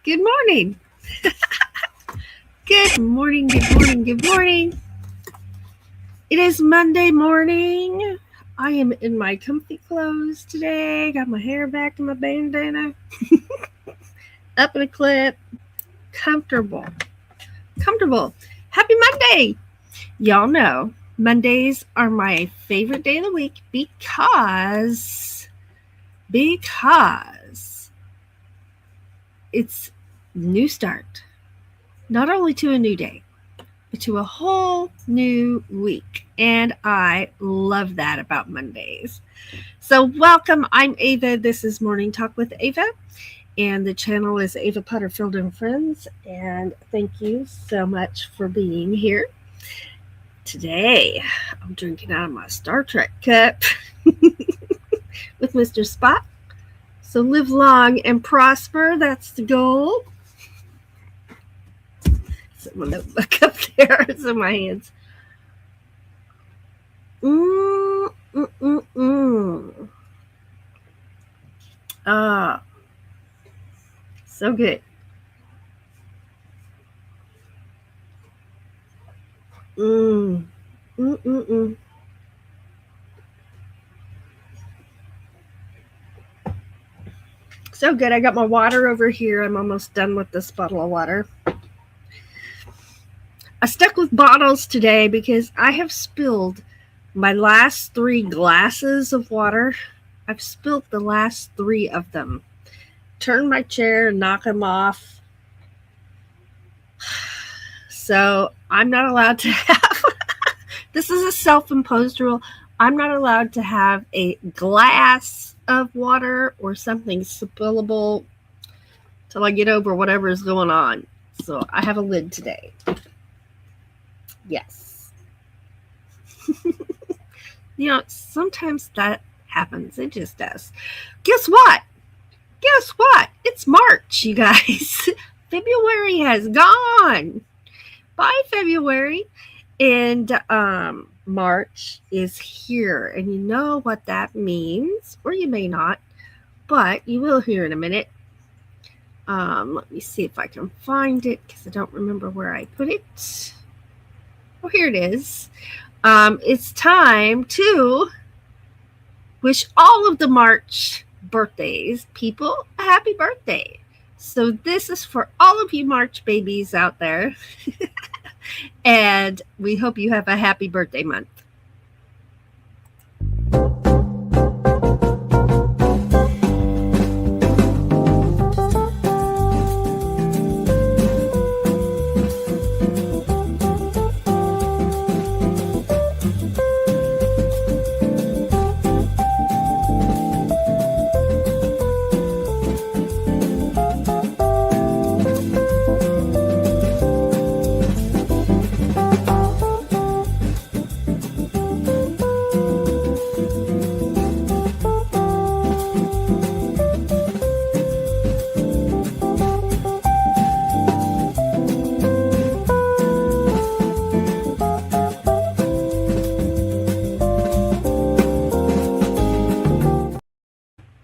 Good morning. Good morning. Good morning. Good morning. It is Monday morning. I am in my comfy clothes today. Got my hair back in my bandana, up in a clip. Comfortable. Comfortable. Happy Monday. Y'all know Mondays are my favorite day of the week because it's new start. Not only to a new day, to a whole new week. And I love that about Mondays. So, welcome. I'm Ava. This is Morning Talk with Ava. And the channel is Ava Potterfield and Friends. And thank you so much for being here. Today, I'm drinking out of my Star Trek cup with Mr. Spot. So, live long and prosper. That's the goal. Someone that look up there. It's in my hands. Ah, so good. Mm. Mm-mm-mm. So good. I got my water over here. I'm almost done with this bottle of water. I stuck with bottles today because I have spilled my last 3 glasses of water. I've spilled the last 3 of them. Turn my chair and knock them off. So I'm not allowed to have, this is a self-imposed rule. I'm not allowed to have a glass of water or something spillable till I get over whatever is going on. So I have a lid today. Yes. Sometimes that happens. It just does. Guess what? It's March, you guys. February has gone. Bye, February. And March is here. And you know what that means, or you may not, but you will hear in a minute. Let me see if I can find it because I don't remember where I put it. Oh, here it is. It's time to wish all of the March birthdays people a happy birthday. So this is for all of you March babies out there. And we hope you have a happy birthday month.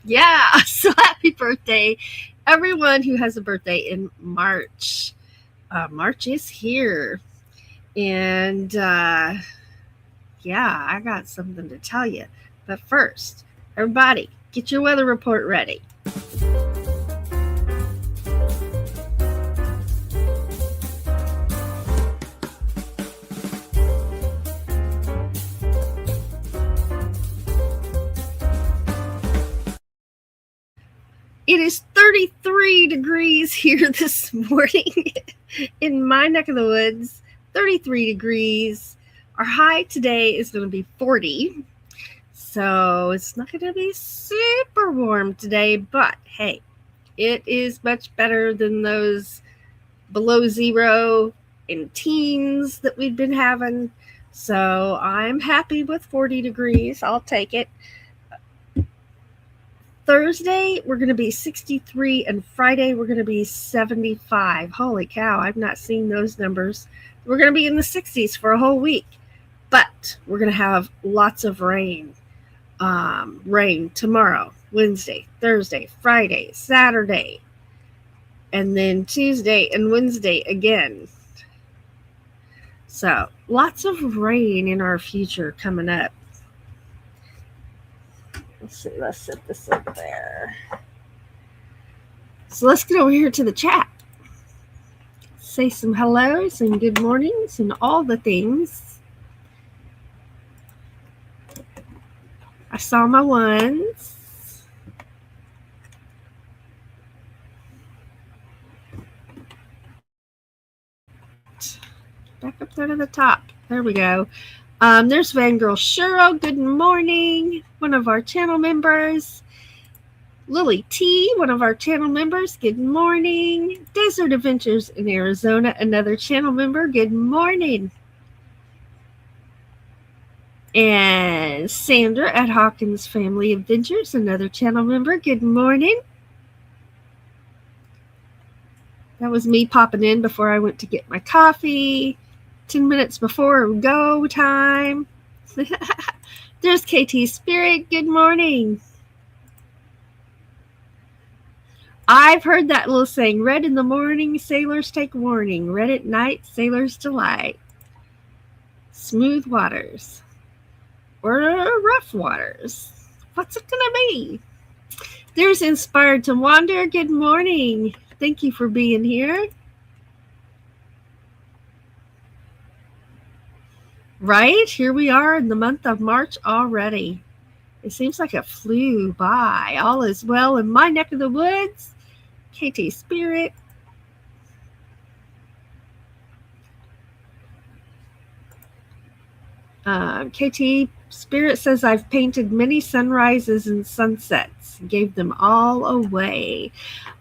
Yeah, so happy birthday, everyone who has a birthday in March. March is here. And yeah, I got something to tell you. But first, everybody, get your weather report ready. It is 33 degrees here this morning in my neck of the woods. 33 degrees. Our high today is going to be 40. So it's not going to be super warm today, but hey, it is much better than those below zero in teens that we've been having. So I'm happy with 40 degrees. I'll take it. Thursday, we're going to be 63, and Friday, we're going to be 75. Holy cow, I've not seen those numbers. We're going to be in the 60s for a whole week, but we're going to have lots of rain. Rain tomorrow, Wednesday, Thursday, Friday, Saturday. and then Tuesday and Wednesday again. So lots of rain in our future coming up. Let's see, let's set this up there. So let's get over here to the chat. Say some hellos and good mornings and all the things. I saw my ones. Back up there to the top. There we go. There's Fangirl Shuro. Good morning. One of our channel members. Lily T, one of our channel members. Good morning. Desert Adventures in Arizona, another channel member. Good morning. And Sandra at Hawkins Family Adventures, another channel member. Good morning. That was me popping in before I went to get my coffee. 10 minutes before go time. There's KT Spirit. Good morning. I've heard that little saying, red in the morning, sailors take warning. Red at night, sailors delight. Smooth waters. Or rough waters. What's it going to be? There's Inspired to Wander. Good morning. Thank you for being here. Right? Here we are in the month of March already. It seems like it flew by. All is well in my neck of the woods. KT Spirit. KT Spirit says, I've painted many sunrises and sunsets. Gave them all away.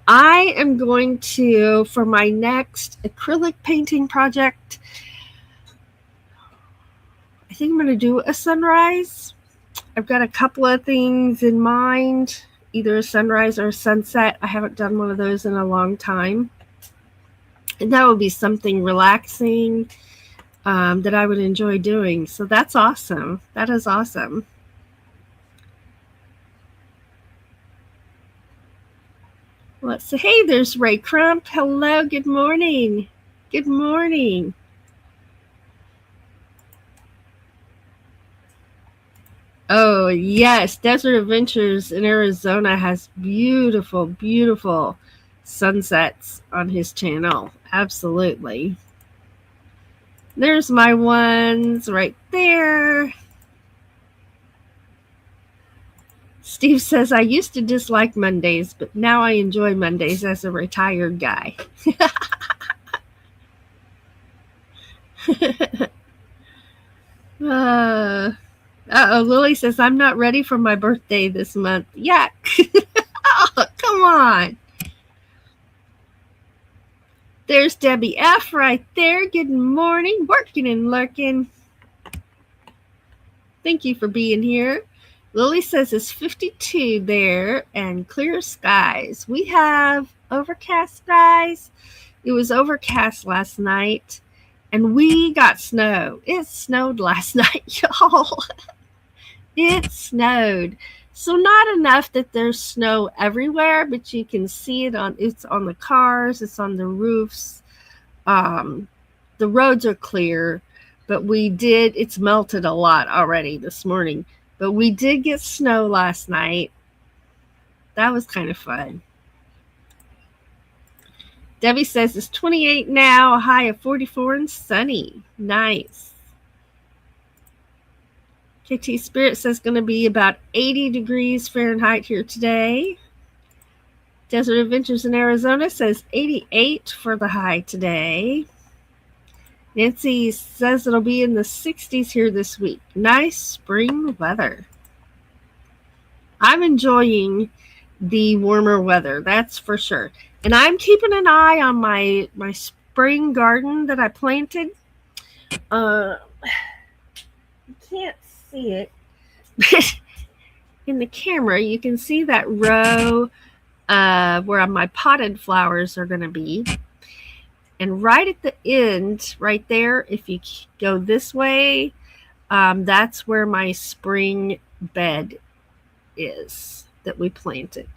I am going to, for my next acrylic painting project, I think I'm going to do a sunrise. I've got a couple of things in mind, either a sunrise or a sunset. I haven't done one of those in a long time. And that would be something relaxing that I would enjoy doing. So that's awesome. That is awesome. Let's see. Hey, there's Ray Crump. Hello. Good morning. Good morning. Oh, yes. Desert Adventures in Arizona has beautiful, beautiful sunsets on his channel. Absolutely. There's my ones right there. Steve says, I used to dislike Mondays, but now I enjoy Mondays as a retired guy. Lily says, I'm not ready for my birthday this month. Yuck. Oh, come on. There's Debbie F right there. Good morning. Working and lurking. Thank you for being here. Lily says it's 52 there and clear skies. We have overcast skies. It was overcast last night and we got snow. It snowed last night, y'all. It snowed. So not enough that there's snow everywhere, but you can see it it's on the cars, it's on the roofs. The roads are clear, but it's melted a lot already this morning. But we did get snow last night. That was kind of fun. Debbie says it's 28 now, a high of 44 and sunny. Nice. KT Spirit says going to be about 80 degrees Fahrenheit here today. Desert Adventures in Arizona says 88 for the high today. Nancy says it'll be in the 60s here this week. Nice spring weather. I'm enjoying the warmer weather, that's for sure. And I'm keeping an eye on my spring garden that I planted. You can't see it. In the camera, you can see that row where my potted flowers are going to be. And right at the end, right there, if you go this way, that's where my spring bed is that we planted.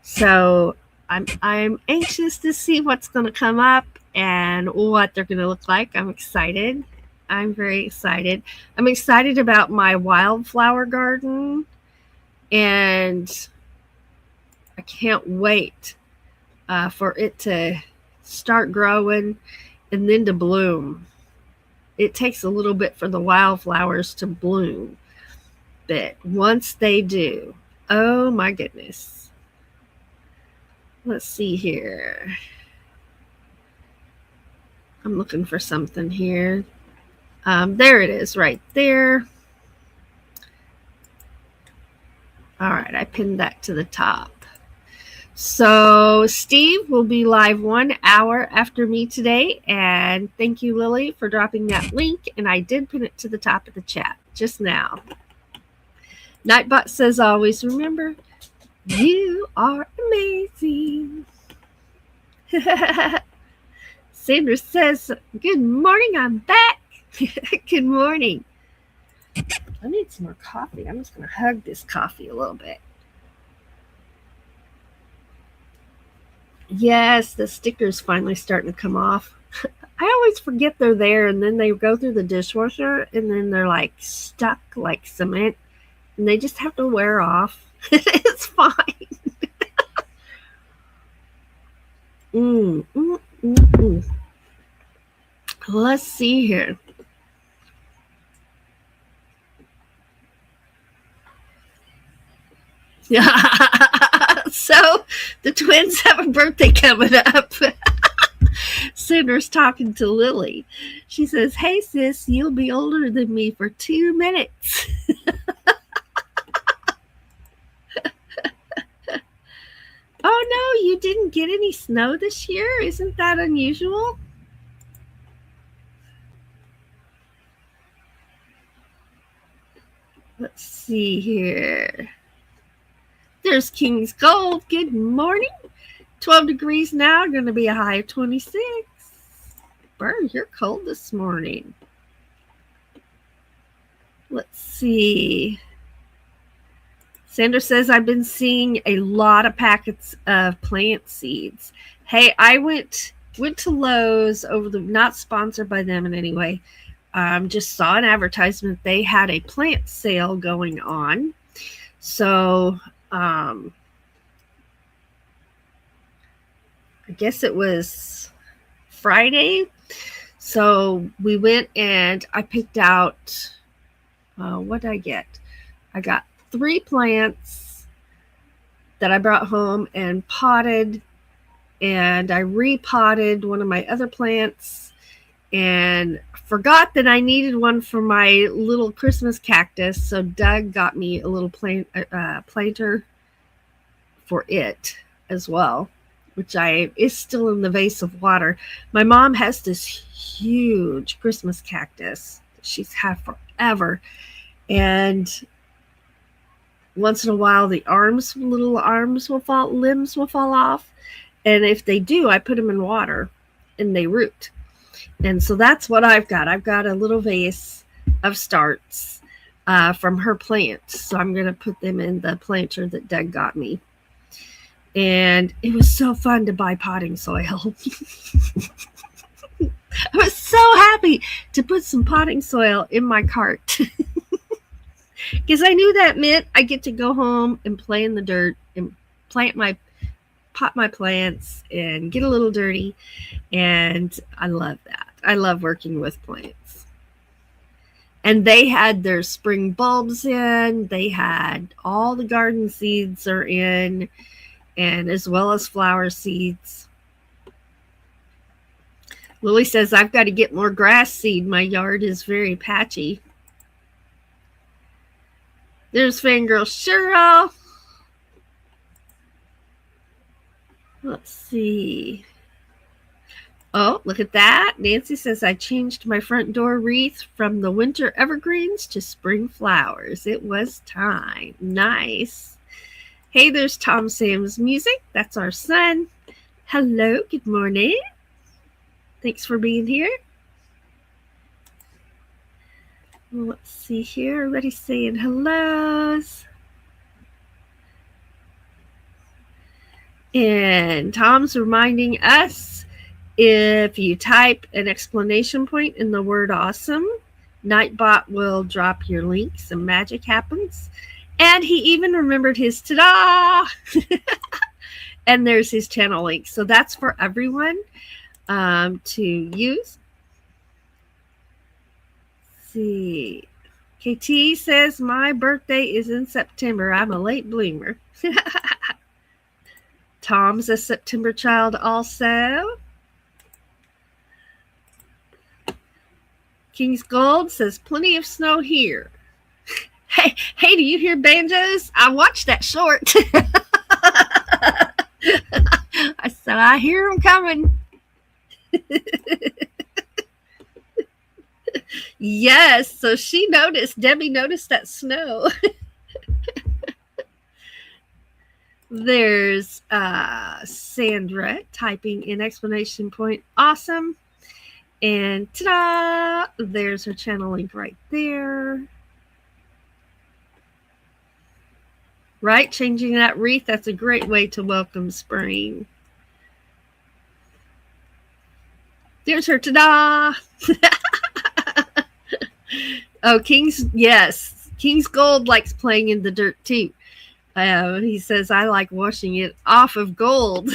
So I'm anxious to see what's going to come up and what they're going to look like. I'm excited. I'm very excited. I'm excited about my wildflower garden, and I can't wait for it to start growing and then to bloom. It takes a little bit for the wildflowers to bloom, but once they do, oh my goodness. Let's see here. I'm looking for something here. There it is right there. All right, I pinned that to the top. So Steve will be live 1 hour after me today. And thank you, Lily, for dropping that link. And I did pin it to the top of the chat just now. Nightbot says, always remember, you are amazing. Sandra says, good morning, I'm back. Good morning. I need some more coffee. I'm just going to hug this coffee a little bit. Yes, the sticker's finally starting to come off. I always forget they're there, and then they go through the dishwasher, and then they're like stuck like cement, and they just have to wear off. It's fine. Let's see here. So the twins have a birthday coming up. Sandra's talking to Lily. She says, hey sis, you'll be older than me for 2 minutes. Oh no, you didn't get any snow this year? Isn't that unusual? Let's see here. There's King's Gold. Good morning. 12 degrees now, going to be a high of 26. Burn, you're cold this morning. Let's see. Sandra says, I've been seeing a lot of packets of plant seeds. Hey, I went to Lowe's over the, not sponsored by them in any way, just saw an advertisement. They had a plant sale going on. So I guess it was Friday. So we went and I picked out, what did I get? I got 3 plants that I brought home and potted, and I repotted one of my other plants and forgot that I needed one for my little Christmas cactus. So Doug got me a little planter for it as well, which is still in the vase of water. My mom has this huge Christmas cactus she's had forever, and once in a while the little arms will fall, limbs will fall off, and if they do, I put them in water and they root. And so that's what I've got. I've got a little vase of starts from her plants. So I'm going to put them in the planter that Doug got me. And it was so fun to buy potting soil. I was so happy to put some potting soil in my cart. Because I knew that meant I get to go home and play in the dirt and pot my plants and get a little dirty. And I love that. I love working with plants. And they had their spring bulbs in. They had all the garden seeds are in, and as well as flower seeds. Lily says, I've got to get more grass seed. My yard is very patchy. There's Fangirl Cheryl. Let's see. Oh, look at that. Nancy says, I changed my front door wreath from the winter evergreens to spring flowers. It was time. Nice. Hey, there's Tom Sam's Music. That's our son. Hello, good morning. Thanks for being here. Let's see here. Everybody's saying hellos. And Tom's reminding us, if you type an exclamation point in the word awesome, Nightbot will drop your links and magic happens. And he even remembered his ta-da! And there's his channel link. So that's for everyone to use. Let's see. KT says, my birthday is in September. I'm a late bloomer. Tom's a September child also. King's Gold says, plenty of snow here. Hey, do you hear banjos? I watched that short. I said, I hear them coming. Yes, so Debbie noticed that snow. There's Sandra typing in exclamation point awesome. And ta-da! There's her channel link right there. Right? Changing that wreath, that's a great way to welcome spring. There's her ta-da! Oh, King's Gold likes playing in the dirt too. He says, I like washing it off of gold.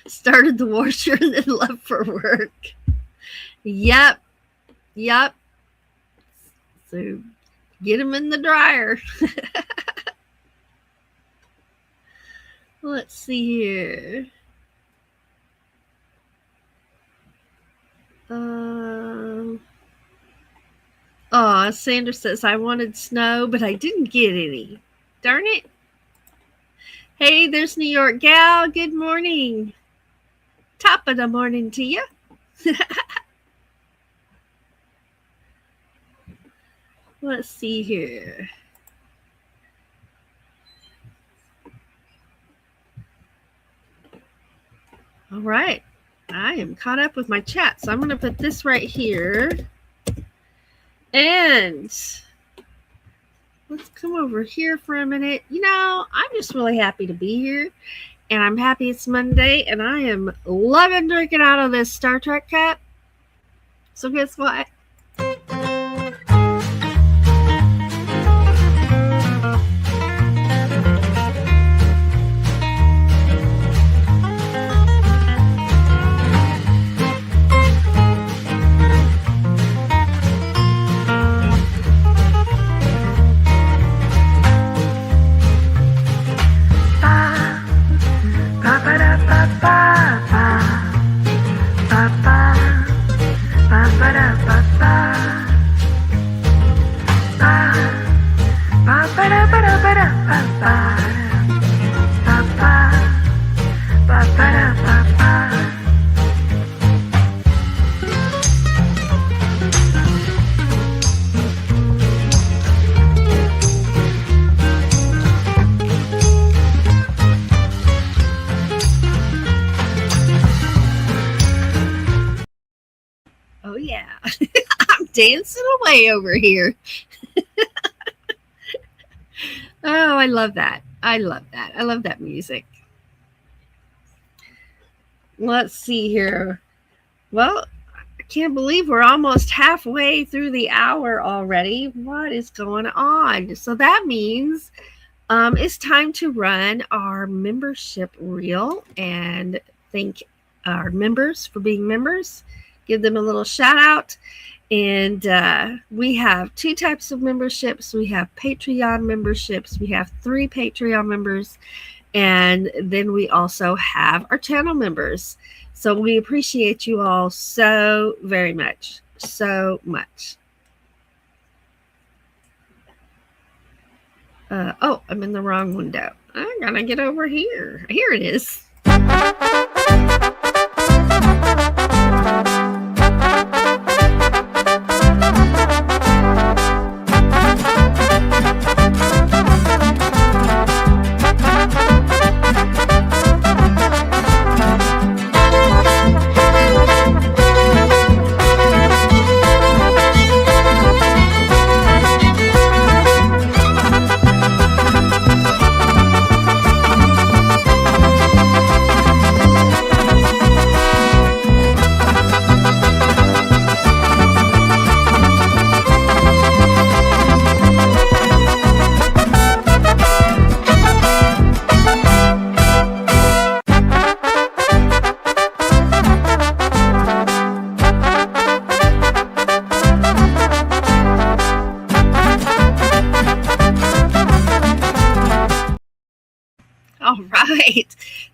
Started the washer and then left for work. Yep. So get them in the dryer. Let's see here. Sandra says, I wanted snow, but I didn't get any. Darn it. Hey, there's New York Gal. Good morning. Top of the morning to you. Let's see here. All right. I am caught up with my chat, so I'm going to put this right here. And let's come over here for a minute. I'm just really happy to be here. And I'm happy it's Monday. And I am loving drinking out of this Star Trek cup. So guess what? Oh, yeah. I'm dancing away over here. Oh, I love that. I love that music. Let's see here. Well, I can't believe we're almost halfway through the hour already. What is going on? So that means it's time to run our membership reel and thank our members for being members. Give them a little shout out. And we have two types of memberships. We have Patreon memberships. We have 3 Patreon members. And then we also have our channel members. So we appreciate you all so very much. So much. I'm in the wrong window. I gotta get over here. Here it is.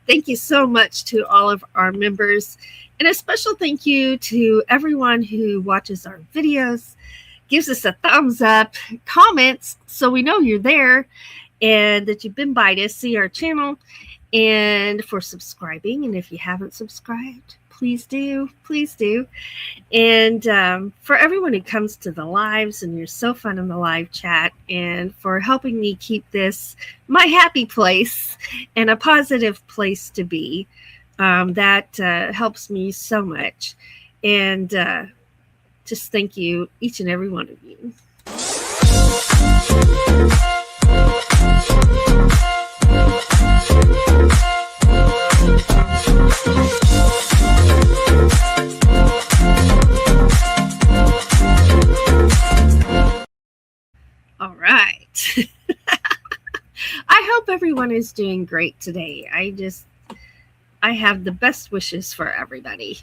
Thank you so much to all of our members. And a special thank you to everyone who watches our videos, gives us a thumbs up, comments so we know you're there and that you've been by to see our channel, and for subscribing. And if you haven't subscribed, please do. Please do. And for everyone who comes to the lives, and you're so fun in the live chat, and for helping me keep this my happy place and a positive place to be, that helps me so much. And just thank you, each and every one of you. All right. I hope everyone is doing great today. I have the best wishes for everybody.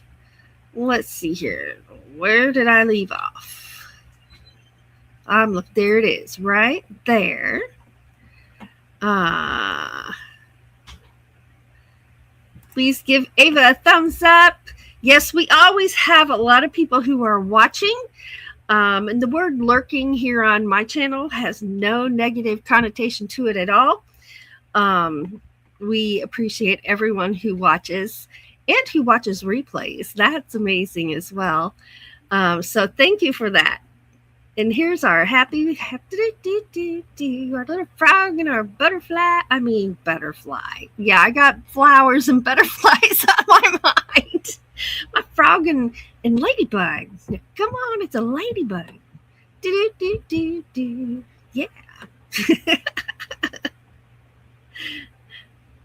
Let's see here. Where did I leave off? Look, there it is, right there. Please give Ava a thumbs up. Yes, we always have a lot of people who are watching. And the word lurking here on my channel has no negative connotation to it at all. We appreciate everyone who watches and who watches replays. That's amazing as well. So thank you for that. And here's our happy our little frog and our butterfly. Yeah, I got flowers and butterflies on my mind. My frog and ladybug. Come on, it's a ladybug. Yeah.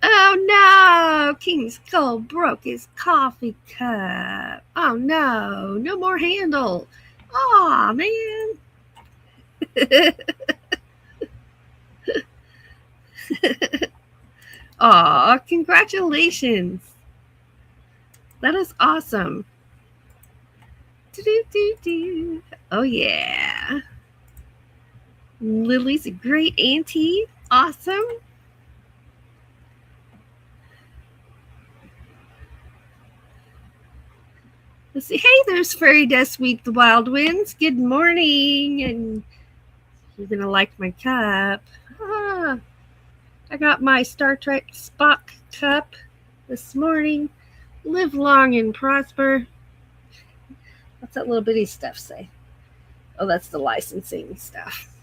Oh no, King Skull broke his coffee cup. Oh no, no more handle. Aw, man. Aw, congratulations. That is awesome. Oh, yeah. Lily's a great auntie. Awesome. Let's see. Hey, there's Fairy Dust Sweet the Wild Winds. Good morning. And you're going to like my cup. I got my Star Trek Spock cup this morning. Live long and prosper. What's that little bitty stuff say? Oh, that's the licensing stuff.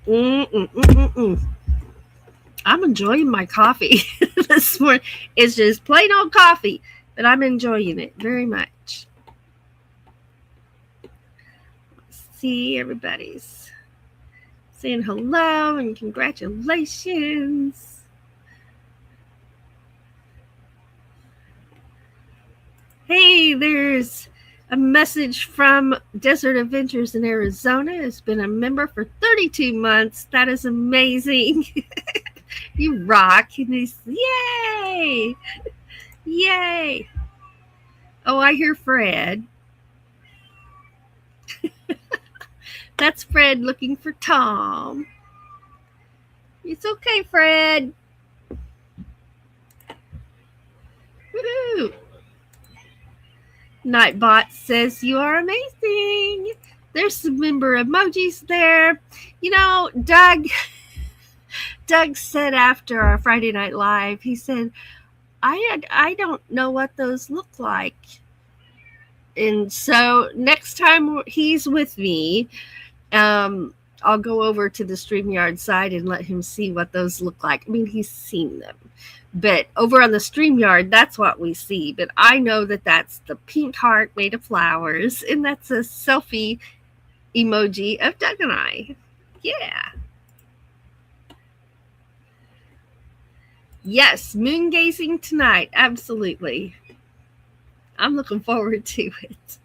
I'm enjoying my coffee this morning. It's just plain old coffee, but I'm enjoying it very much. Let's see, everybody's saying hello and congratulations. Hey, there's a message from Desert Adventures in Arizona. Has been a member for 32 months. That is amazing. You rock. Yay! Yay! Oh, I hear Fred. That's Fred looking for Tom. It's okay, Fred. Woohoo! Nightbot says you are amazing. There's some member emojis there. You know, Doug said after our Friday Night Live, he said, I don't know what those look like. And so next time he's with me, I'll go over to the StreamYard side and let him see what those look like. I mean, he's seen them. But over on the StreamYard, that's what we see. But I know that that's the pink heart made of flowers. And that's a selfie emoji of Doug and I. Yeah. Yes, moon gazing tonight. Absolutely. I'm looking forward to it.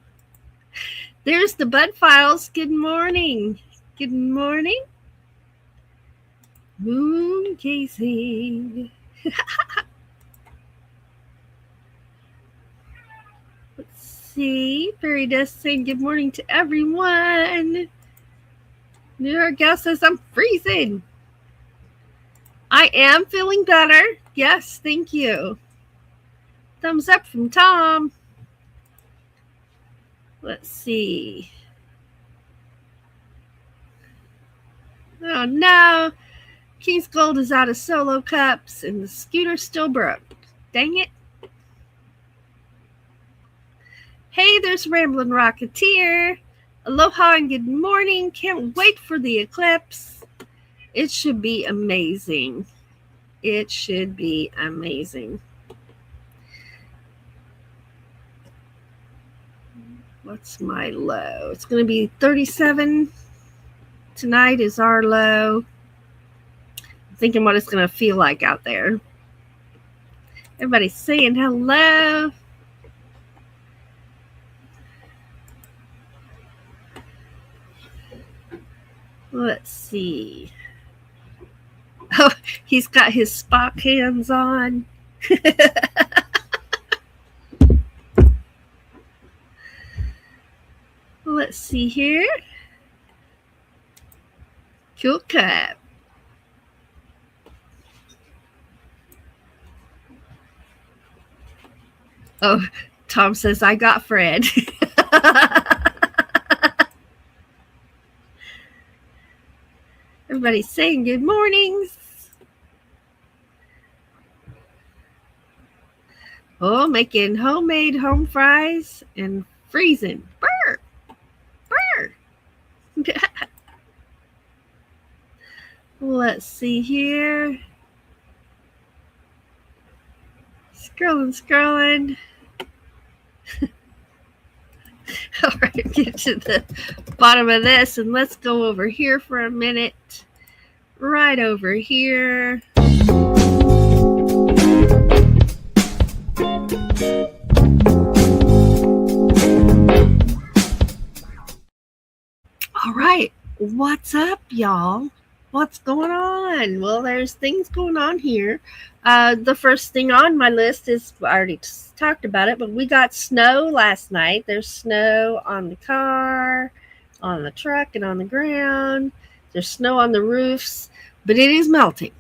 There's the Bud Files. Good morning. Good morning. Moon gazing. Let's see. Fairy Dust saying good morning to everyone. New York gal says I'm freezing. I am feeling better. Yes, thank you. Thumbs up from Tom. Let's see. Oh no. King's Gold is out of solo cups and the scooter still broke. Dang it. Hey, there's Ramblin' Rocketeer. Aloha and good morning. Can't wait for the eclipse. It should be amazing. It should be amazing. What's my low? It's going to be 37. Tonight is our low. I'm thinking what it's going to feel like out there. Everybody's saying hello. Let's see. Oh, he's got his Spock hands on. Let's see here. Cool cup. Oh, Tom says, I got Fred. Everybody's saying good mornings. Oh, making homemade home fries and freezing. Brr! Brr! Let's see here. Scrolling. All right, get to the bottom of this and let's go over here for a minute. Right over here. All right, what's up, y'all? What's going on? Well, there's things going on here. The first thing on my list is, I already talked about it, but we got snow last night. There's snow on the car, on the truck, and on the ground. There's snow on the roofs, but it is melting.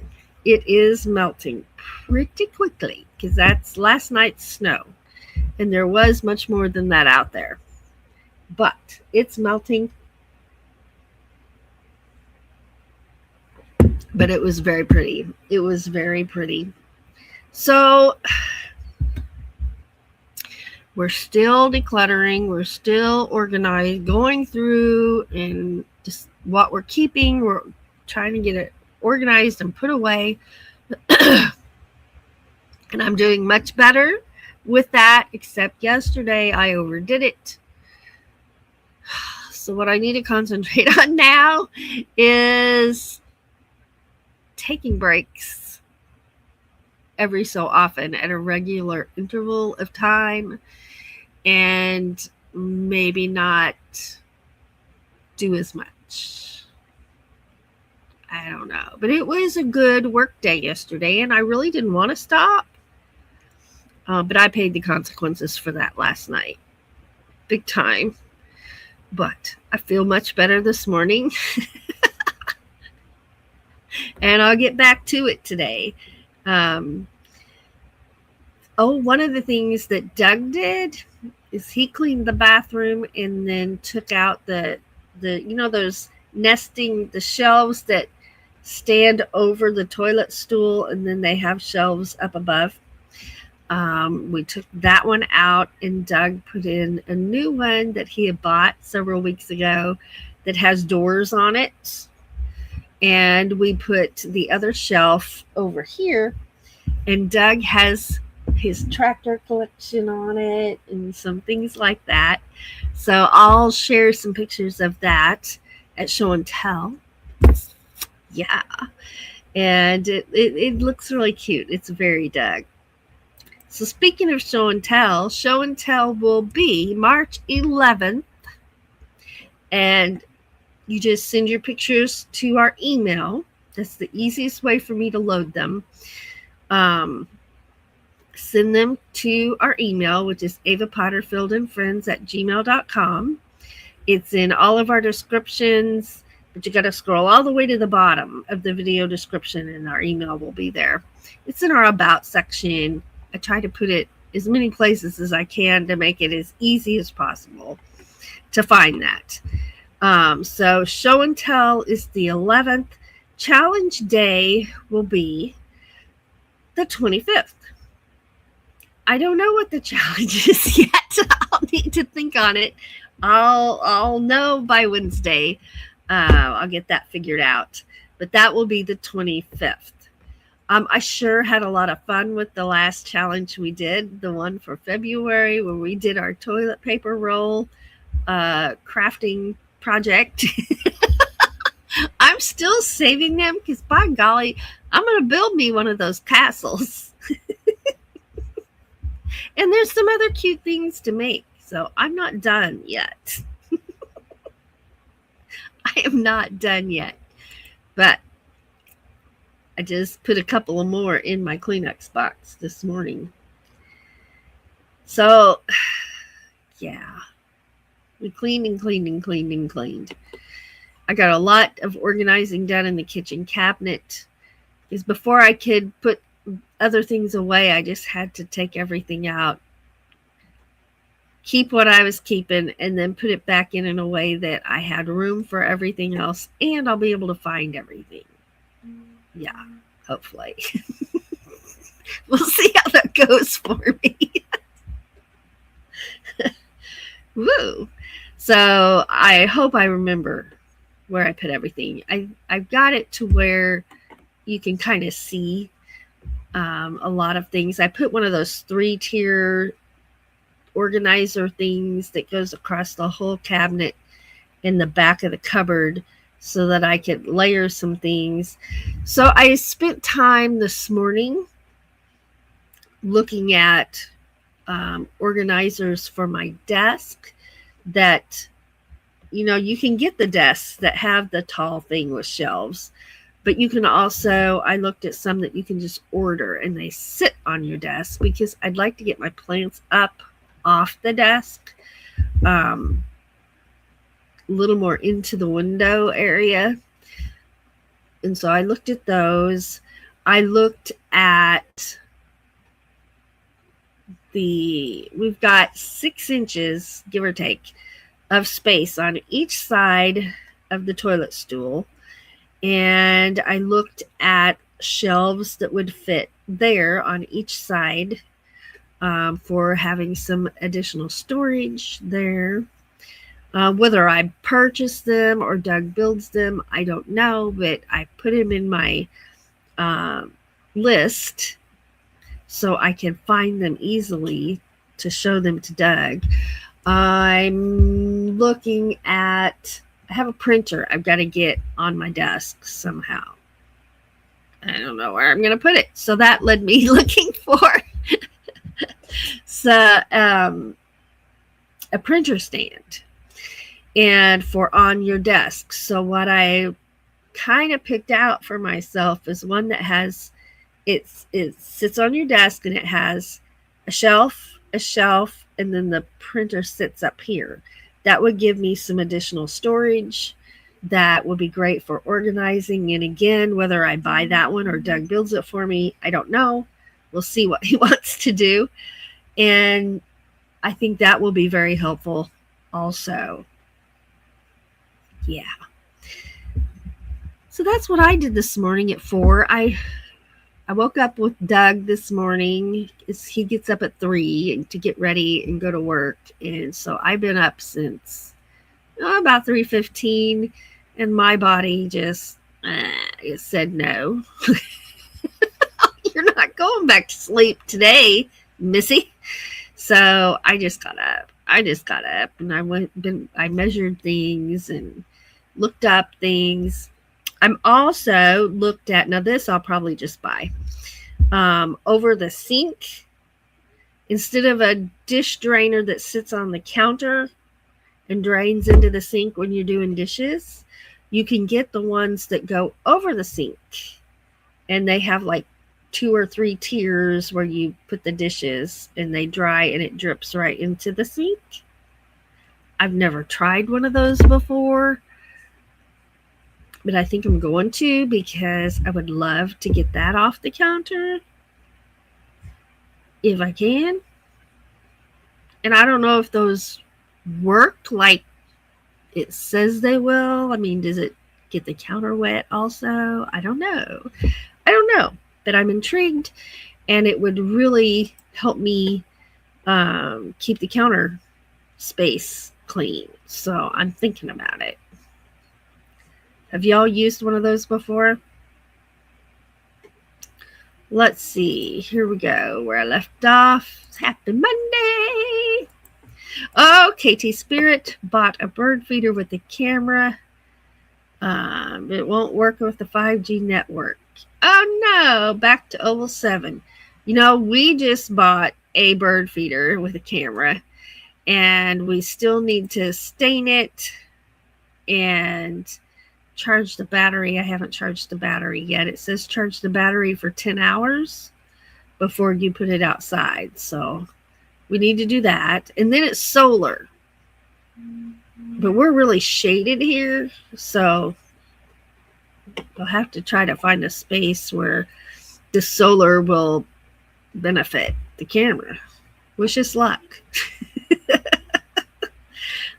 It is melting pretty quickly because that's last night's snow. And there was much more than that out there. But it's melting. But it was very pretty. It was very pretty. So we're still decluttering. We're still organized, going through and just what we're keeping. We're trying to get it organized and put away. And I'm doing much better with that, except yesterday I overdid it. So what I need to concentrate on now is taking breaks every so often at a regular interval of time and maybe not do as much. I don't know. But it was a good work day yesterday and I really didn't want to stop. But I paid the consequences for that last night. Big time. But I feel much better this morning. And I'll get back to it today. One of the things that Doug did is he cleaned the bathroom and then took out the those nesting, the shelves that stand over the toilet stool and then they have shelves up above. We took that one out and Doug put in a new one that he had bought several weeks ago that has doors on it. And we put the other shelf over here, and Doug has his tractor collection on it and some things like that. So I'll share some pictures of that at Show and Tell. Yeah. And it looks really cute. It's very Doug. So speaking of Show and Tell will be March 11th. And you just send your pictures to our email. That's the easiest way for me to load them. Send them to our email, which is Ava Potterfield and Friends at gmail.com. It's in all of our descriptions. But you got to scroll all the way to the bottom of the video description, and our email will be there. It's in our About section. I try to put it as many places as I can to make it as easy as possible to find that. So show and tell is the 11th. Challenge day will be the 25th. I don't know what the challenge is yet. I'll need to think on it. I'll know by Wednesday. I'll get that figured out. But that will be the 25th. I sure had a lot of fun with the last challenge we did, the one for February, where we did our toilet paper roll crafting project. I'm still saving them because, by golly, I'm going to build me one of those castles. And there's some other cute things to make. So I'm not done yet. I am not done yet. But I just put a couple of more in my Kleenex box this morning. So, yeah. We cleaned and cleaned and cleaned and cleaned. I got a lot of organizing done in the kitchen cabinet. Because before I could put other things away, I just had to take everything out, keep what I was keeping, and then put it back in a way that I had room for everything else, and I'll be able to find everything. Yeah, hopefully. We'll see how that goes for me. Woo! So I hope I remember where I put everything. I've got it to where you can kind of see a lot of things. I put one of those 3-tier organizer things that goes across the whole cabinet in the back of the cupboard so that I could layer some things. So I spent time this morning looking at organizers for my desk that, you can get the desks that have the tall thing with shelves, but you can also, I looked at some that you can just order and they sit on your desk, because I'd like to get my plants up off the desk, a little more into the window area. And so I looked at those. I looked at we've got 6 inches, give or take, of space on each side of the toilet stool. And I looked at shelves that would fit there on each side for having some additional storage there. Whether I purchased them or Doug builds them, I don't know, but I put them in my list so I can find them easily to show them to Doug. I'm looking at, I have a printer I've got to get on my desk somehow. I don't know where I'm going to put it. So that led me looking for a printer stand and for on your desk. So what I kind of picked out for myself is one that has, it sits on your desk and it has a shelf, and then the printer sits up here. That would give me some additional storage. That would be great for organizing. And again, whether I buy that one or Doug builds it for me, I don't know. We'll see what he wants to do. And I think that will be very helpful also. Yeah. So that's what I did this morning at 4. I woke up with Doug this morning. He gets up at 3 to get ready and go to work. And so I've been up since about 3:15, and my body just it said no. You're not going back to sleep today, Missy. So I just got up. And I measured things and looked up things. I'm also looked at, now this I'll probably just buy, over the sink. Instead of a dish drainer that sits on the counter and drains into the sink when you're doing dishes, you can get the ones that go over the sink. And they have like 2 or 3 tiers where you put the dishes and they dry and it drips right into the sink. I've never tried one of those before. but I think I'm going to because I would love to get that off the counter if I can. And I don't know if those work like it says they will. I mean, does it get the counter wet also? I don't know. But I'm intrigued, and it would really help me keep the counter space clean. So I'm thinking about it. Have y'all used one of those before? Let's see. Here we go. Where I left off. Happy Monday. Oh, KT Spirit bought a bird feeder with a camera. It won't work with the 5G network. Oh no, back to Oval 7. We just bought a bird feeder with a camera, and we still need to stain it and charge the battery. I haven't charged the battery yet. It says charge the battery for 10 hours before you put it outside. So we need to do that. And then it's solar. But we're really shaded here, so we'll have to try to find a space where the solar will benefit the camera. Wish us luck.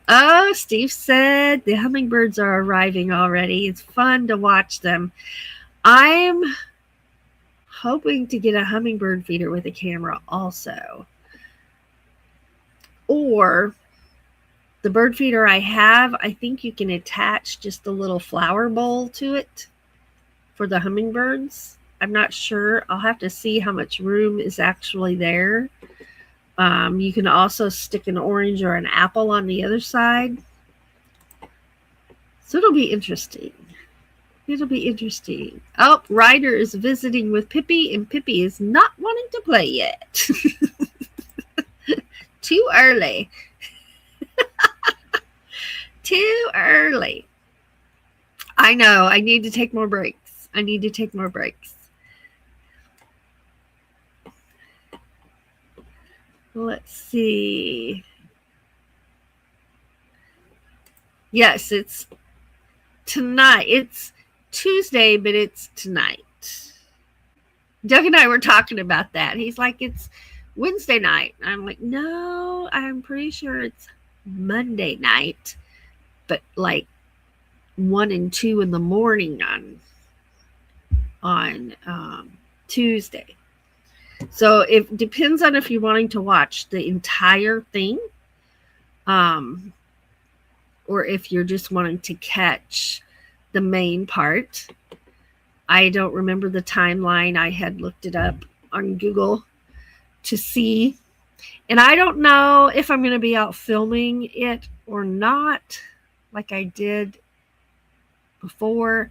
Oh, Steve said the hummingbirds are arriving already. It's fun to watch them. I'm hoping to get a hummingbird feeder with a camera also. Or the bird feeder I have, I think you can attach just a little flower bowl to it for the hummingbirds. I'm not sure. I'll have to see how much room is actually there. You can also stick an orange or an apple on the other side. So it'll be interesting. Oh, Ryder is visiting with Pippi, and Pippi is not wanting to play yet. Too early. Too early. I know. I need to take more breaks. Let's see. Yes, it's tonight. It's Tuesday, but it's tonight. Doug and I were talking about that. He's like, it's Wednesday night. I'm like, no, I'm pretty sure it's Monday night, but like 1 and 2 in the morning on Tuesday. So it depends on if you're wanting to watch the entire thing, or if you're just wanting to catch the main part. I don't remember the timeline. I had looked it up on Google to see. And I don't know if I'm going to be out filming it or not, like I did before,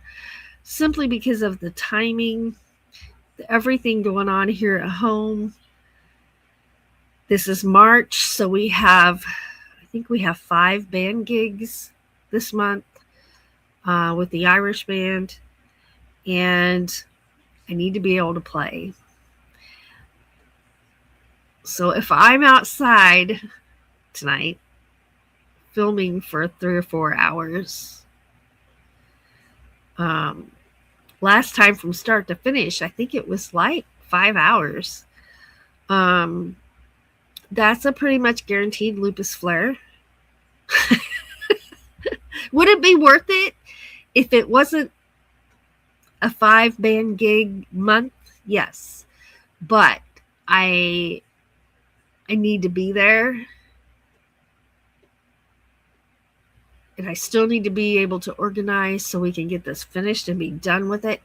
simply because of the timing, everything going on here at home. This is March, so I think we have 5 band gigs this month with the Irish band, and I need to be able to play. So if I'm outside tonight filming for 3 or 4 hours, last time from start to finish, I think it was like 5 hours. That's a pretty much guaranteed lupus flare. Would it be worth it if it wasn't a 5 band gig month? Yes, but I need to be there, and I still need to be able to organize so we can get this finished and be done with it.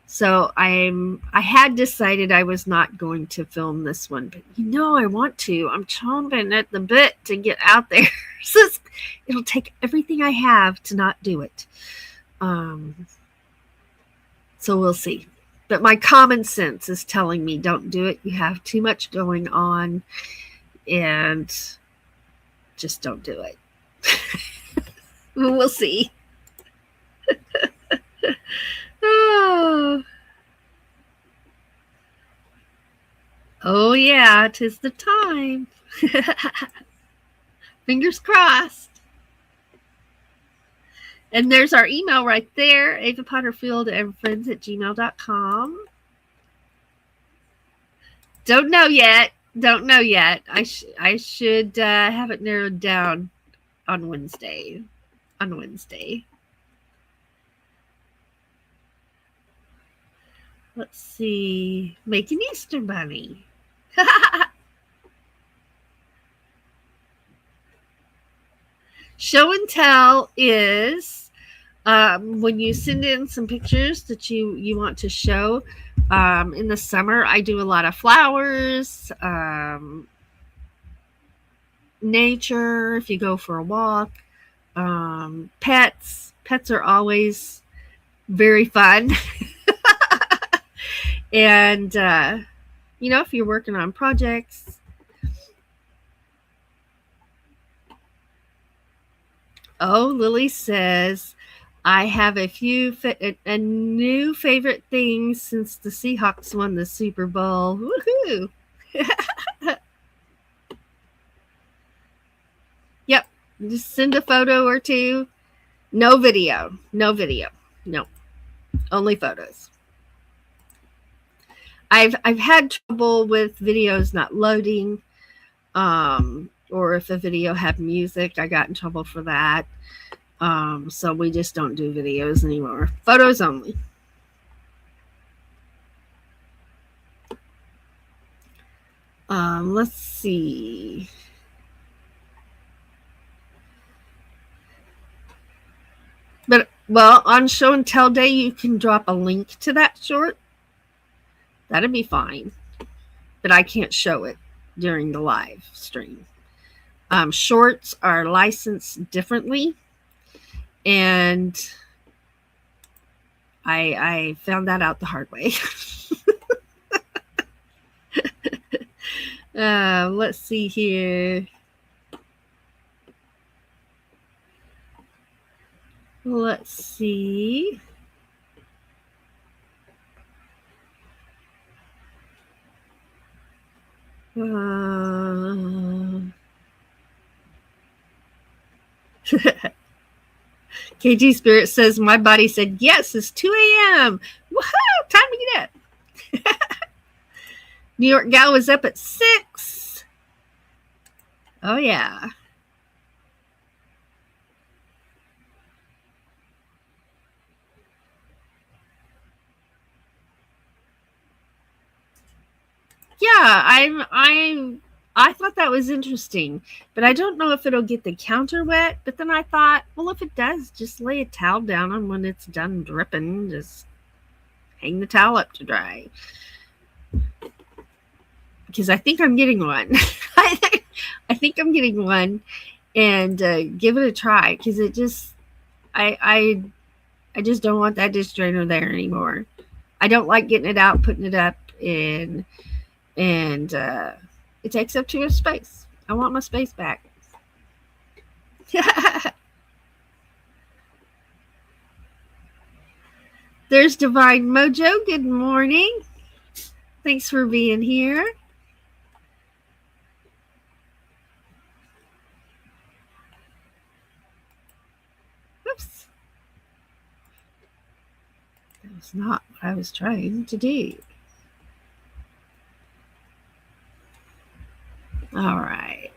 So I had decided I was not going to film this one, but I want to. I'm chomping at the bit to get out there. So it'll take everything I have to not do it. So we'll see. But my common sense is telling me don't do it. You have too much going on, and just don't do it. We'll see. Oh yeah, 'tis the time. Fingers crossed. And there's our email right there, Ava Potterfield and Friends at gmail.com. Don't know yet. I should have it narrowed down on Wednesday. Let's see. Make an Easter bunny. Show and tell is when you send in some pictures that you want to show. In the summer, I do a lot of flowers, nature, if you go for a walk, pets. Pets are always very fun. And, if you're working on projects. Oh, Lily says, I have a new favorite things since the Seahawks won the Super Bowl. Woohoo! Yep. Just send a photo or two. No video. No. Only photos. I've had trouble with videos not loading. Or if a video had music, I got in trouble for that. So we just don't do videos anymore. Photos only. Let's see. But, well, on show and tell day, you can drop a link to that short. That'd be fine. But I can't show it during the live stream. Shorts are licensed differently. And I found that out the hard way. Let's see here. Let's see. KG Spirit says, my body said, yes, it's 2 a.m. Woohoo! Time to get up. New York Gal was up at 6. Oh, yeah. Yeah, I thought that was interesting, but I don't know if it'll get the counter wet. But then I thought, well, if it does, just lay a towel down, and when it's done dripping, just hang the towel up to dry. Because I think I'm getting one. I think I'm getting one, and give it a try, because it just, I just don't want that dish drainer there anymore. I don't like getting it out, putting it up, and it takes up too much space. I want my space back. There's Divine Mojo. Good morning. Thanks for being here. Oops. That was not what I was trying to do. All right.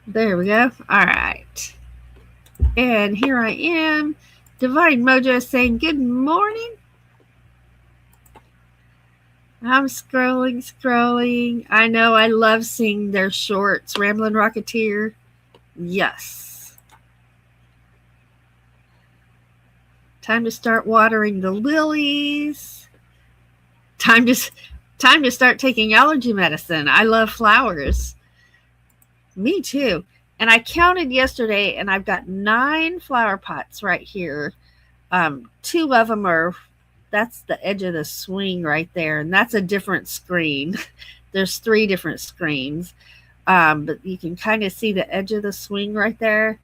There we go. All right. And here I am. Divine Mojo saying good morning. I'm scrolling. I know, I love seeing their shorts. Ramblin' Rocketeer. Yes. Time to start watering the lilies. Time to start taking allergy medicine. I love flowers. Me too. And I counted yesterday, and I've got 9 flower pots right here. 2 of them are, that's the edge of the swing right there, and that's a different screen. There's 3 different screens, but you can kind of see the edge of the swing right there.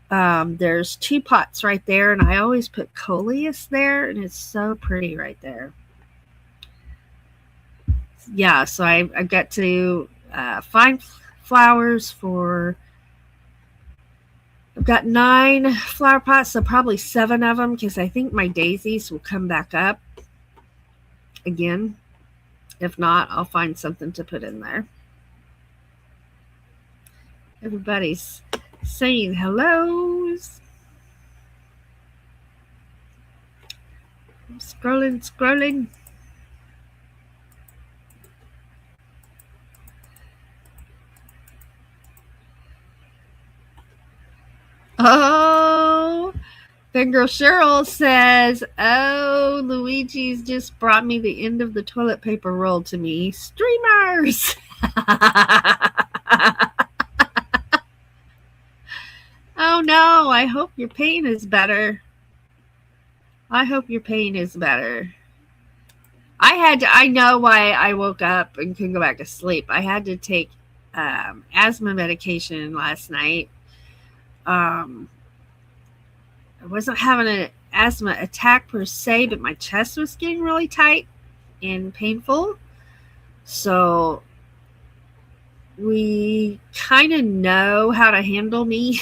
There's 2 pots right there, and I always put coleus there, and it's so pretty right there. Yeah, so I've got to find flowers for, I've got 9 flower pots, so probably 7 of them, because I think my daisies will come back up again. If not, I'll find something to put in there. Everybody's saying hellos. I'm scrolling. Oh, Fangirl Cheryl says, oh, Luigi's just brought me the end of the toilet paper roll to me. Streamers! Oh no, I hope your pain is better. I know why I woke up and couldn't go back to sleep. I had to take asthma medication last night. I wasn't having an asthma attack per se, but my chest was getting really tight and painful. So we kind of know how to handle me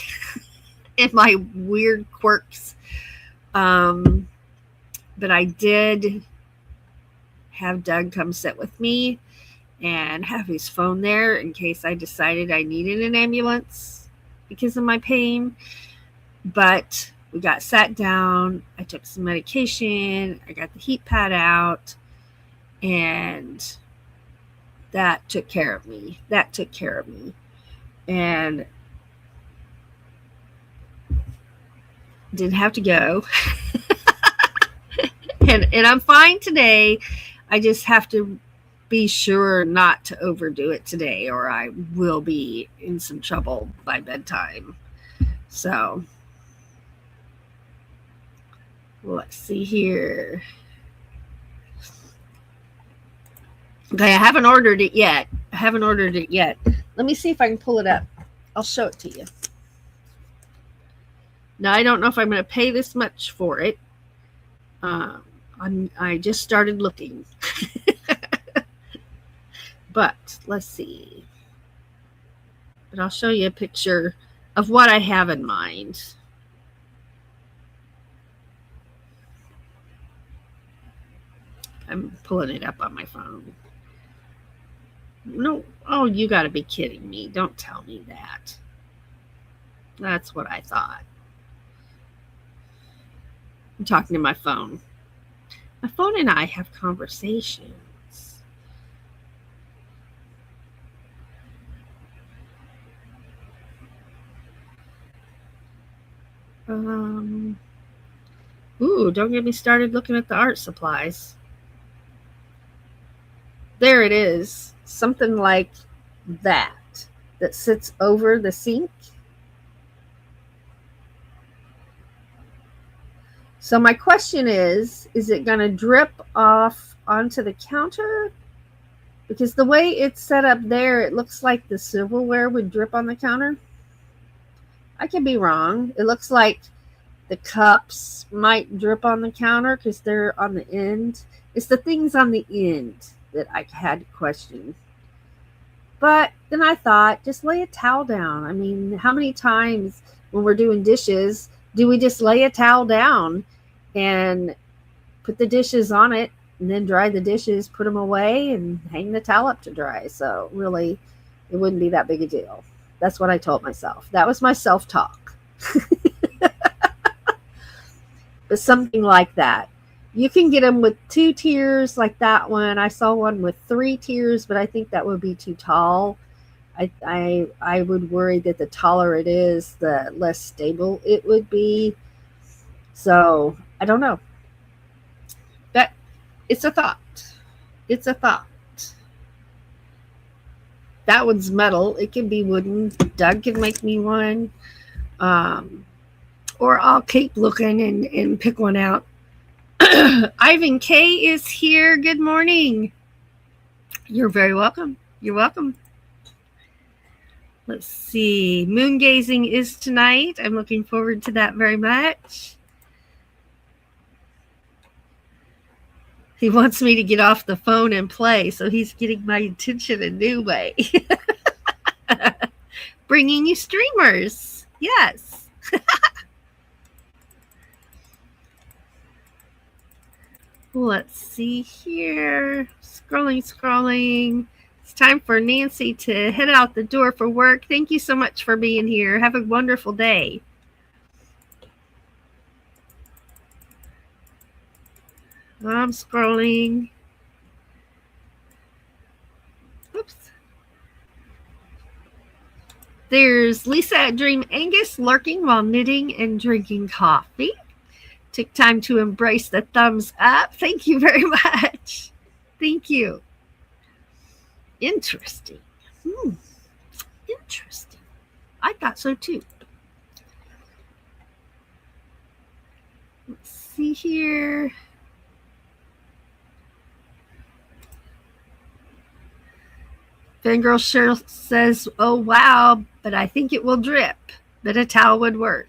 and my weird quirks. But I did have Doug come sit with me and have his phone there in case I decided I needed an ambulance because of my pain. But we got sat down. I took some medication. I got the heat pad out. And that took care of me. And didn't have to go. and I'm fine today. I just have to be sure not to overdo it today, or I will be in some trouble by bedtime. So let's see here. Okay, I haven't ordered it yet. Let me see if I can pull it up. I'll show it to you. Now, I don't know if I'm going to pay this much for it. I just started looking. But let's see. But I'll show you a picture of what I have in mind. I'm pulling it up on my phone. No, oh, you got to be kidding me. Don't tell me that. That's what I thought. I'm talking to my phone. My phone and I have conversations. Ooh, don't get me started looking at the art supplies. There it is. Something like that sits over the sink. So my question is it going to drip off onto the counter? Because the way it's set up there, it looks like the silverware would drip on the counter. I could be wrong. It looks like the cups might drip on the counter because they're on the end. It's the things on the end that I had to question. But then I thought, just lay a towel down. I mean, how many times when we're doing dishes do we just lay a towel down and put the dishes on it and then dry the dishes, put them away, and hang the towel up to dry? So really, it wouldn't be that big a deal. That's what I told myself. That was my self-talk. But something like that. You can get them with 2 tiers like that one. I saw one with 3 tiers, but I think that would be too tall. I would worry that the taller it is, the less stable it would be. So I don't know. But it's a thought. That one's metal. It can be wooden. Doug can make me one. Or I'll keep looking and pick one out. Ivan K is here. Good morning. You're very welcome. Let's see. Moon gazing is tonight. I'm looking forward to that very much. He wants me to get off the phone and play, so he's getting my attention a new way. bringing you streamers. Yes. Let's see here. Scrolling. It's time for Nancy to head out the door for work. Thank you so much for being here. Have a wonderful day. I'm scrolling. Oops. There's Lisa at Dream Angus lurking while knitting and drinking coffee. Took time to embrace the thumbs up. Thank you very much. Thank you. Interesting. Interesting. I thought so too. Let's see here. Fangirl Cheryl says, oh, wow, but I think it will drip. But a towel would work.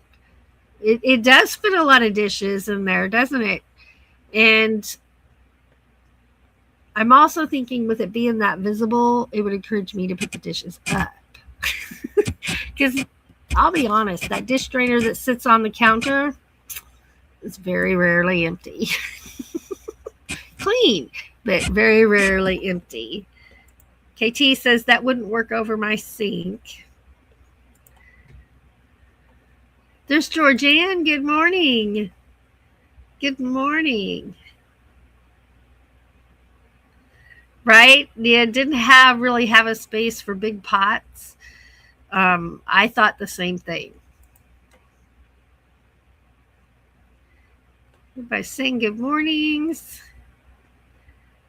It does fit a lot of dishes in there, doesn't it? And I'm also thinking with it being that visible, it would encourage me to put the dishes up. Because I'll be honest, that dish strainer that sits on the counter is very rarely empty. Clean, but very rarely empty. KT says that wouldn't work over my sink. There's Georgianne. Good morning. Good morning. Right? Yeah, didn't really have a space for big pots. I thought the same thing. Everybody saying good mornings.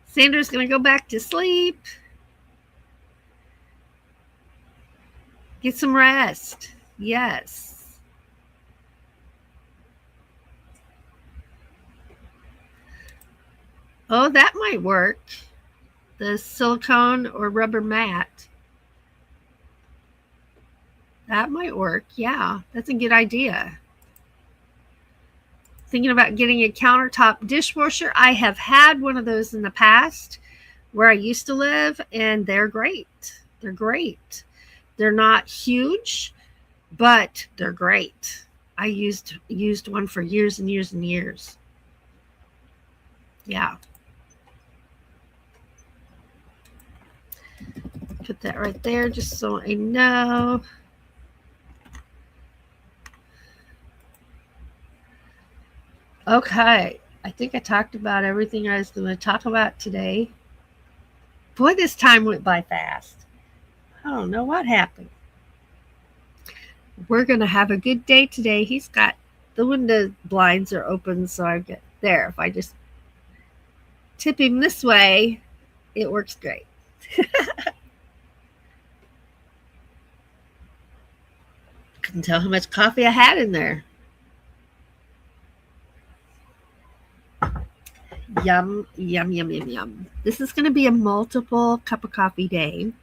Sandra's going to go back to sleep. Get some rest. Yes. Oh, that might work. The silicone or rubber mat. That might work. Yeah, that's a good idea. Thinking about getting a countertop dishwasher. I have had one of those in the past where I used to live, and they're great. They're great. They're not huge, but they're great. I used one for years and years and years. Yeah. Put that right there just so I know. Okay. I think I talked about everything I was going to talk about today. Boy, this time went by fast. I don't know what happened. We're going to have a good day today. He's got the window blinds are open, so I get there. If I just tip him this way, it works great. Couldn't tell how much coffee I had in there. Yum, yum, yum, yum, yum. This is going to be a multiple cup of coffee day.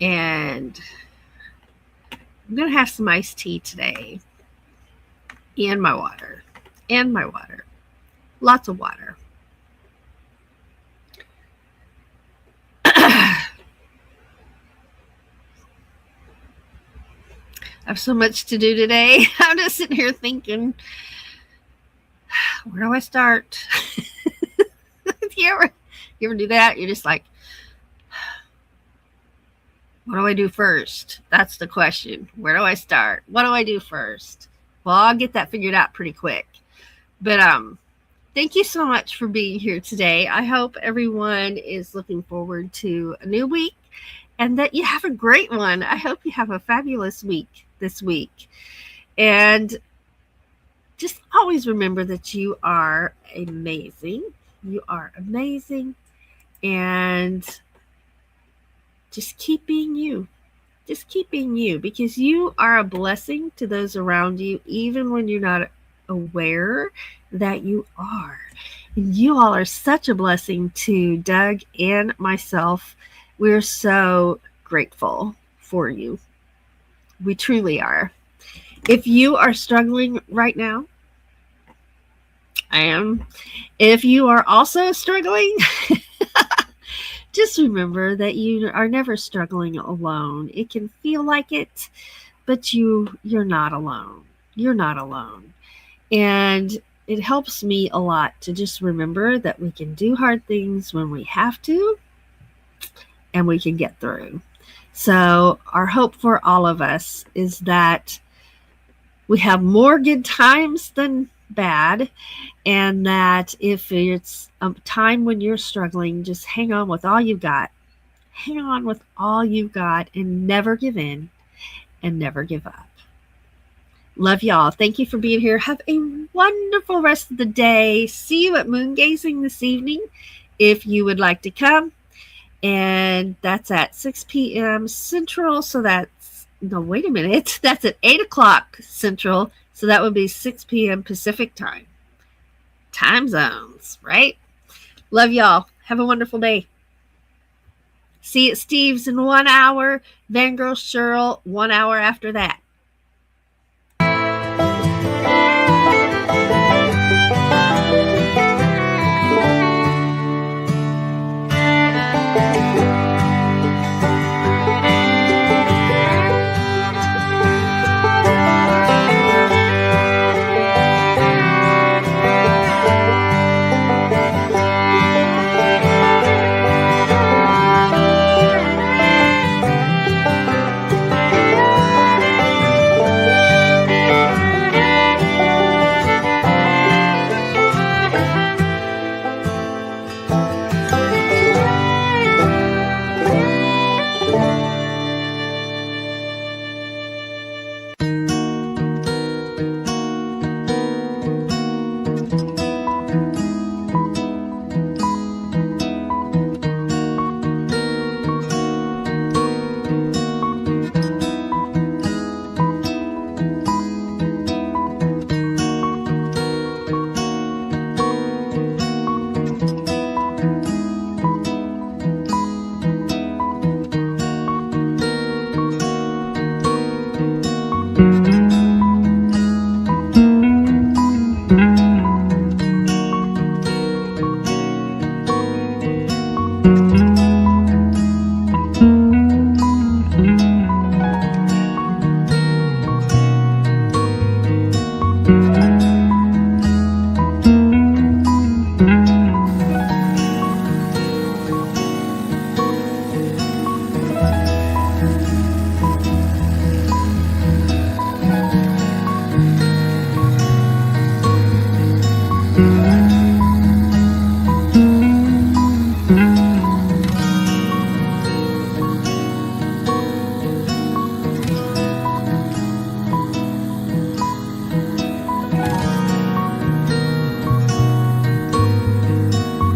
And I'm going to have some iced tea today. And my water. Lots of water. I have so much to do today. I'm just sitting here thinking, where do I start? you ever do that? You're just like, what do I do first? That's the question. Where do I start? What do I do first? Well, I'll get that figured out pretty quick. But thank you so much for being here today. I hope everyone is looking forward to a new week and that you have a great one. I hope you have a fabulous week this week. And just always remember that you are amazing. You are amazing. And just keep being you. Just keep being you, because you are a blessing to those around you, even when you're not aware that you are. And you all are such a blessing to Doug and myself. We're so grateful for you. We truly are. If you are struggling right now, I am. If you are also struggling, Just remember that you are never struggling alone. It can feel like it, but you're not alone. You're not alone. And it helps me a lot to just remember that we can do hard things when we have to, and we can get through. So our hope for all of us is that we have more good times than bad, and that if it's a time when you're struggling, just hang on with all you've got. Hang on with all you've got and never give in and never give up. Love y'all. Thank you for being here. Have a wonderful rest of the day. See you at moon gazing this evening if you would like to come. And that's at 6 p.m. Central. So that's, no, wait a minute. That's at 8 o'clock Central. So that would be 6 p.m. Pacific time. Time zones, right? Love y'all. Have a wonderful day. See you at Steve's in 1 hour. Van Girl Cheryl, 1 hour after that.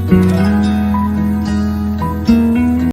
Bye.